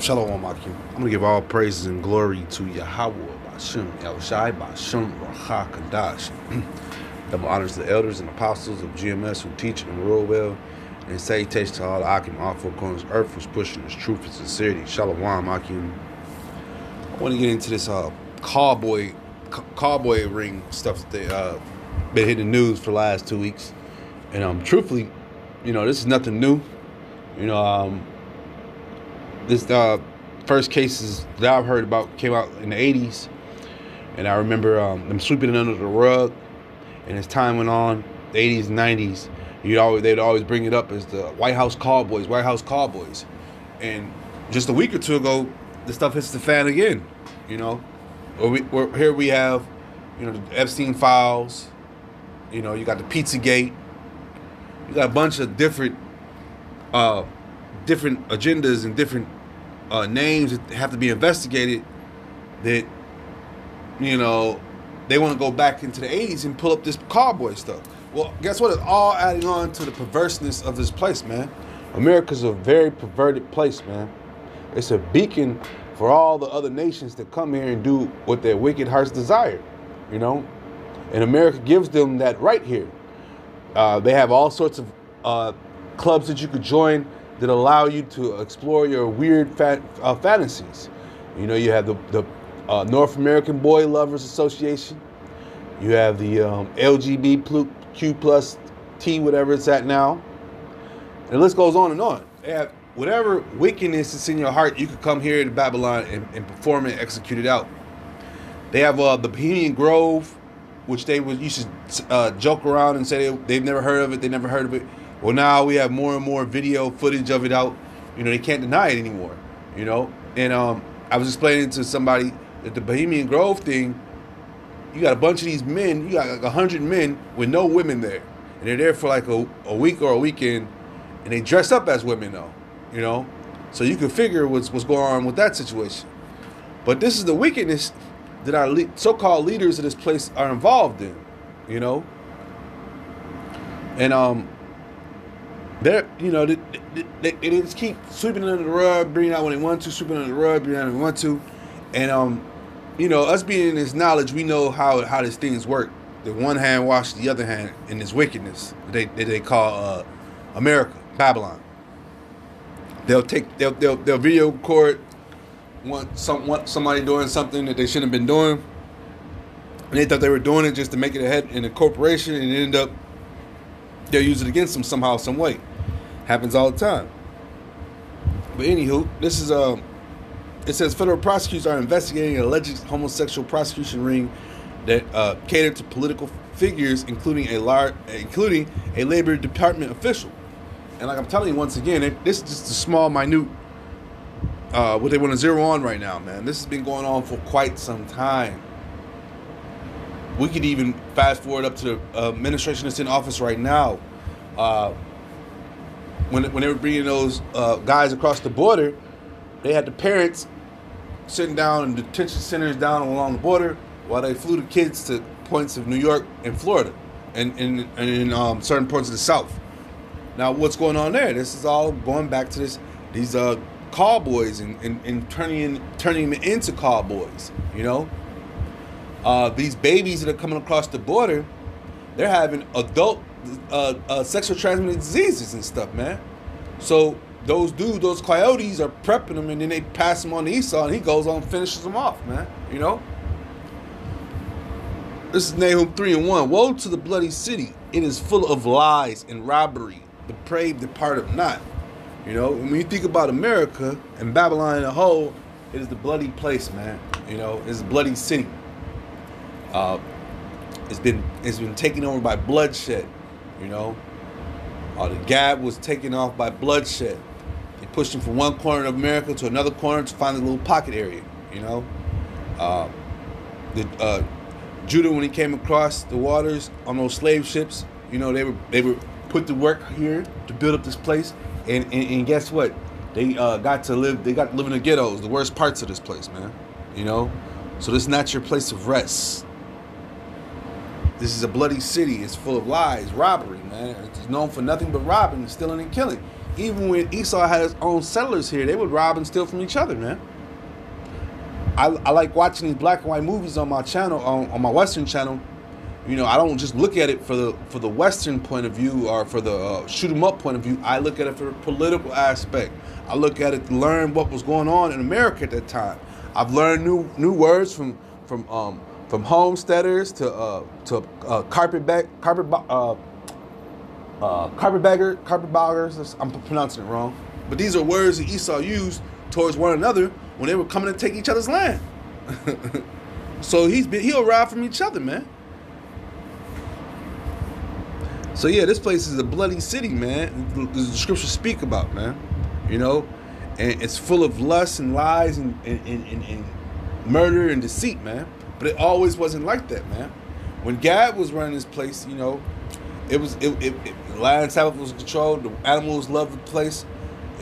Shalom, Akim. I'm going to give all praises and glory to Yahweh, Bashem, El Shai, Bashem, Raha, Kadash. Double honors to the elders and apostles of GMS who teach and rule well. And salutations to all the Akim, all four corners of earth, who's pushing his truth and sincerity. Shalom, Akim. I want to get into this cowboy ring stuff that they been hitting the news for the last 2 weeks. And truthfully, this is nothing new. This first cases that I've heard about came out in the 80s, and I remember them sweeping it under the rug. And as time went on, the 80s and 90s, they'd always bring it up as the White House Cowboys. And just a week or two ago, the stuff hits the fan again. Here we have, the Epstein files. You got the Pizzagate. You got a bunch of different agendas and different names that have to be investigated that, they want to go back into the 80s and pull up this cowboy stuff. Well, guess what? It's all adding on to the perverseness of this place, man. America's a very perverted place, man. It's a beacon for all the other nations that come here and do what their wicked hearts desire, And America gives them that right here. They have all sorts of clubs that you could join that allow you to explore your weird fantasies. You have the North American Boy Lovers Association. You have the LGBTQ plus T, whatever it's at now. And the list goes on and on. They have whatever wickedness is in your heart, you could come here to Babylon and perform it, execute it out. They have the Bohemian Grove, which they used to joke around and say they've never heard of it. They never heard of it. Well, now we have more and more video footage of it out. They can't deny it anymore. And I was explaining to somebody that the Bohemian Grove thing, you got a bunch of these men, you got like 100 men with no women there. And they're there for like a week or a weekend, and they dress up as women though, So you can figure what's going on with that situation. But this is the wickedness that our so-called leaders of this place are involved in, And they're, they just keep sweeping it under the rug, bringing it out when they want to, sweeping it under the rug, bringing it out when they want to. And, us being in this knowledge, we know how these things work. The one hand washes the other hand in this wickedness that they call America, Babylon. They'll video record somebody doing something that they shouldn't have been doing. And they thought they were doing it just to make it ahead in a corporation, and end up they'll use it against them somehow, some way. Happens all the time. But anywho, this is it says federal prosecutors are investigating an alleged homosexual prosecution ring that catered to political figures, including a Labor Department official. And like I'm telling you once again, this is just a small, minute what they want to zero on right now, man. This has been going on for quite some time. We could even fast forward up to the administration that's in office right now. When they were bringing those guys across the border, they had the parents sitting down in detention centers down along the border while they flew the kids to points of New York and Florida and in certain parts of the South. Now, what's going on there? This is all going back to these cowboys and turning them into cowboys, These babies that are coming across the border, they're having adult sexually transmitted diseases and stuff, man. So those coyotes are prepping them, and then they pass him on to Esau, and he goes on and finishes them off, man. This is Nahum 3:1. Woe to the bloody city! It is full of lies and robbery. Depraved departed not. When you think about America and Babylon in a whole, it is the bloody place, man. It's a bloody city. It's been taken over by bloodshed. The Gab was taken off by bloodshed. They pushed him from one corner of America to another corner to find a little pocket area. Judah, when he came across the waters on those slave ships, they were put to work here to build up this place, and guess what? They got to live in the ghettos, the worst parts of this place, man. So this is not your place of rest. This is a bloody city. It's full of lies, robbery, man. It's known for nothing but robbing, stealing, and killing. even when Esau had his own settlers here, they would rob and steal from each other, man. I like watching these black and white movies on my channel, on my Western channel. You know, I don't just look at it for the Western point of view or for the shoot 'em up point of view. I look at it for the political aspect. I look at it to learn what was going on in America at that time. I've learned new words from homesteaders to carpetbaggers. I'm pronouncing it wrong, but these are words that Esau used towards one another when they were coming to take each other's land. So he'll rob from each other, man. So yeah, this place is a bloody city, man. The scriptures speak about, man. You know, and it's full of lust and lies and murder and deceit, man. But it always wasn't like that, man. When Gad was running this place, you know, it Lion Sabbath was controlled. The animals loved the place.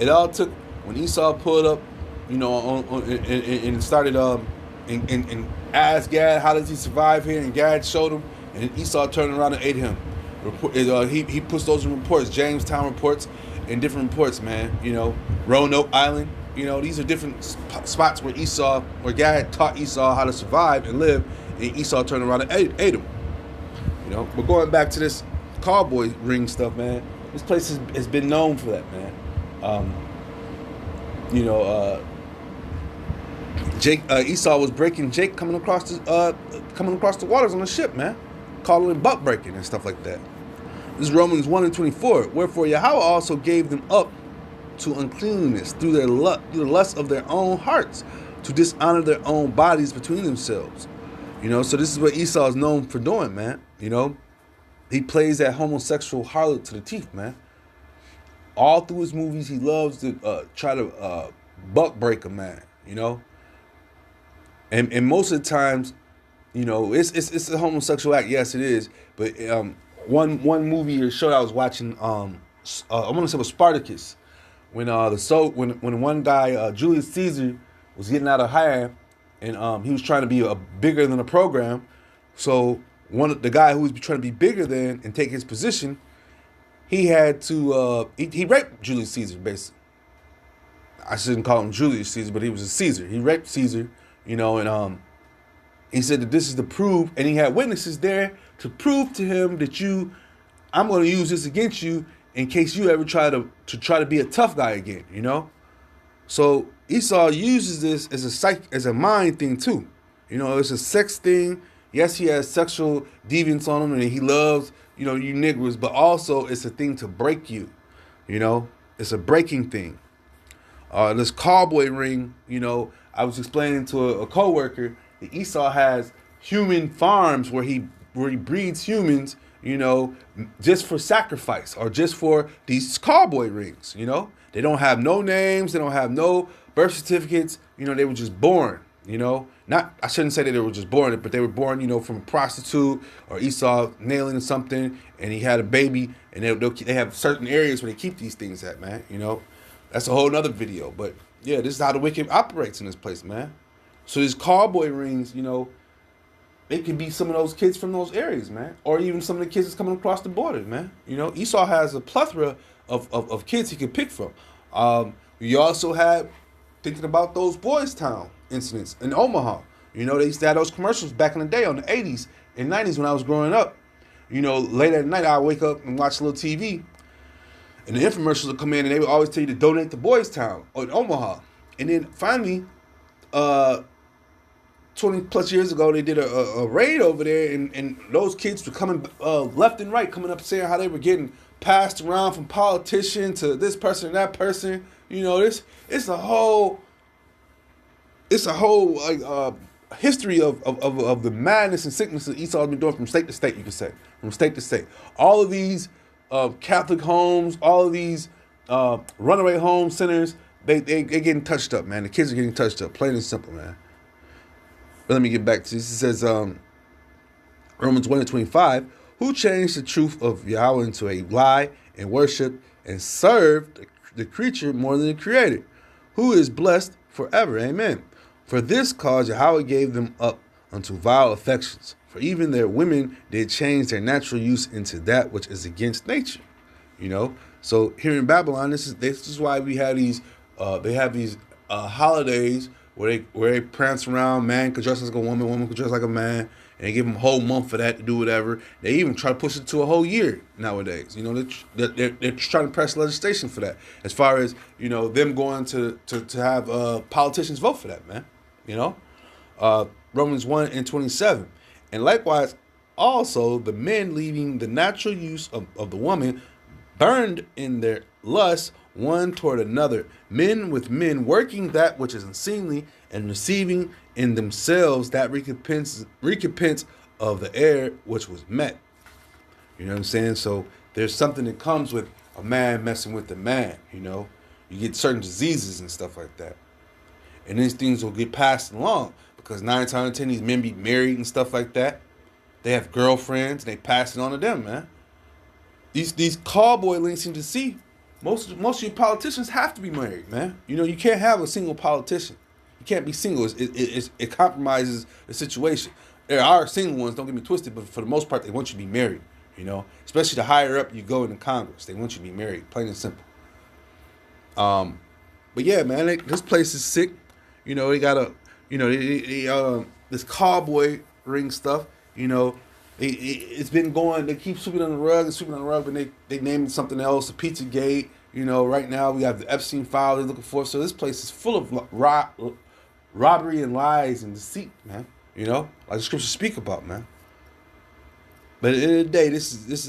It all took when Esau pulled up, you know, and started and asked Gad how does he survive here, and Gad showed him, and Esau turned around and ate him. He puts those in reports, Jamestown reports, and different reports, man. You know, Roanoke Island. You know, these are different spots where Gad taught Esau how to survive and live, and Esau turned around and ate him. You know, but going back to this cowboy ring stuff, man. This place has been known for that, man. You know, Esau was breaking Jake coming across the waters on a ship, man, calling it buck breaking and stuff like that. This is Romans 1:24. Wherefore Yahweh also gave them up to uncleanness through the lust of their own hearts, to dishonor their own bodies between themselves. You know, so this is what Esau is known for doing, man. You know, he plays that homosexual harlot to the teeth, man. All through his movies, he loves to try to buck break a man, you know. And most of the times, you know, it's a homosexual act. Yes, it is. But one movie or show I was watching, I want to say it was Spartacus, when when one guy, Julius Caesar, was getting out of hand, and he was trying to be bigger than the program. So the guy who was trying to be bigger than and take his position, he had to he raped Julius Caesar, basically. I shouldn't call him Julius Caesar, but he was a Caesar. He raped Caesar, you know, and he said that this is to prove, and he had witnesses there to prove to him that I'm going to use this against you in case you ever try to be a tough guy again, you know. So Esau uses this as a mind thing too, you know. It's a sex thing. Yes, he has sexual deviance on him, and he loves, you know, you niggers, but also it's a thing to break you, you know. It's a breaking thing. This cowboy ring, you know, I was explaining to a coworker that Esau has human farms where he breeds humans, you know, just for sacrifice or just for these cowboy rings, you know. They don't have no names, they don't have no birth certificates, you know, they were just born, you know. I shouldn't say that they were just born, but they were born, you know, from a prostitute or Esau nailing something, and he had a baby, and they have certain areas where they keep these things at, man, you know. That's a whole nother video, but yeah, this is how the wicked operates in this place, man. So these cowboy rings, you know, it could be some of those kids from those areas, man, or even some of the kids that's coming across the border, man. You know, Esau has a plethora of kids he can pick from. You also have, thinking about those Boys Town incidents in Omaha. You know, they used to have those commercials back in the day on the 80s and 90s when I was growing up. You know, late at night, I would wake up and watch a little TV, and the infomercials would come in, and they would always tell you to donate to Boys Town or in Omaha. And then finally, 20 plus years ago, they did a raid over there, and those kids were coming left and right, coming up saying how they were getting passed around from politician to this person and that person. You know, it's a whole like history of the madness and sickness that Esau's been doing from state to state. You could say from state to state. All of these Catholic homes, all of these runaway home centers, they getting touched up, man. The kids are getting touched up, plain and simple, man. But let me get back to this. It says, Romans 1:25, who changed the truth of Yahweh into a lie and worship and served the creature more than the creator, who is blessed forever. Amen. For this cause Yahweh gave them up unto vile affections. For even their women did change their natural use into that which is against nature. You know, So here in Babylon, this is why we have these they have these holidays where they prance around. Man could dress like a woman, woman could dress like a man, and they give them a whole month for that to do whatever. They even try to push it to a whole year nowadays. You know, they're trying to press legislation for that. As far as them going to have politicians vote for that, man. You know, Romans 1:27, and likewise also the men leaving the natural use of the woman, burned in their lust one toward another, men with men, working that which is unseemly, and receiving in themselves that recompense of the error which was met. You know what I'm saying? So there's something that comes with a man messing with a man. You get certain diseases and stuff like that, and these things will get passed along because 9 times out of 10 these men be married and stuff like that. They have girlfriends and they pass it on to them, man. These cowboy links seem to see most of your politicians have to be married, man. You can't have a single politician. You can't be single. It compromises the situation. There are single ones, don't get me twisted, but for the most part, they want you to be married. Especially the higher up you go in the Congress, they want you to be married, plain and simple. But yeah, man, this place is sick. They got this cowboy ring stuff. It's been going. They keep sweeping on the rug, but they named it something else, the Pizzagate. Right now we have the Epstein file they're looking for. So this place is full of robbery and lies and deceit, man. Like the scriptures speak about, man. But at the end of the day, this is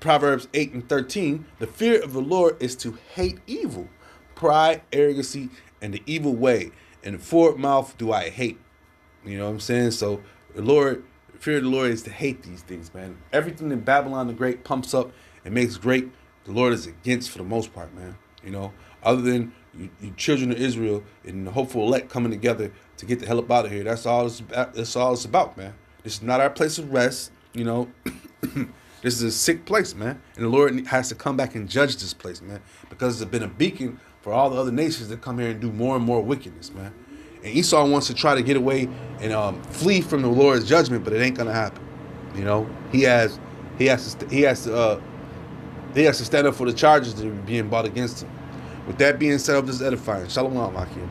Proverbs 8:13. The fear of the Lord is to hate evil, pride, arrogancy, and the evil way. And the forward mouth do I hate. You know what I'm saying? So the fear of the Lord is to hate these things, man. Everything that Babylon the Great pumps up and makes great, the Lord is against for the most part, man. Other than you children of Israel and the hopeful elect coming together to get the hell up out of here. That's all it's about, man. This is not our place of rest. This is a sick place, man. And the Lord has to come back and judge this place, man, because it's been a beacon for all the other nations that come here and do more and more wickedness, man. And Esau wants to try to get away and flee from the Lord's judgment, but it ain't gonna happen. He has to stand up for the charges that are being brought against him. With that being said, this is edifying. Shalom, Akim.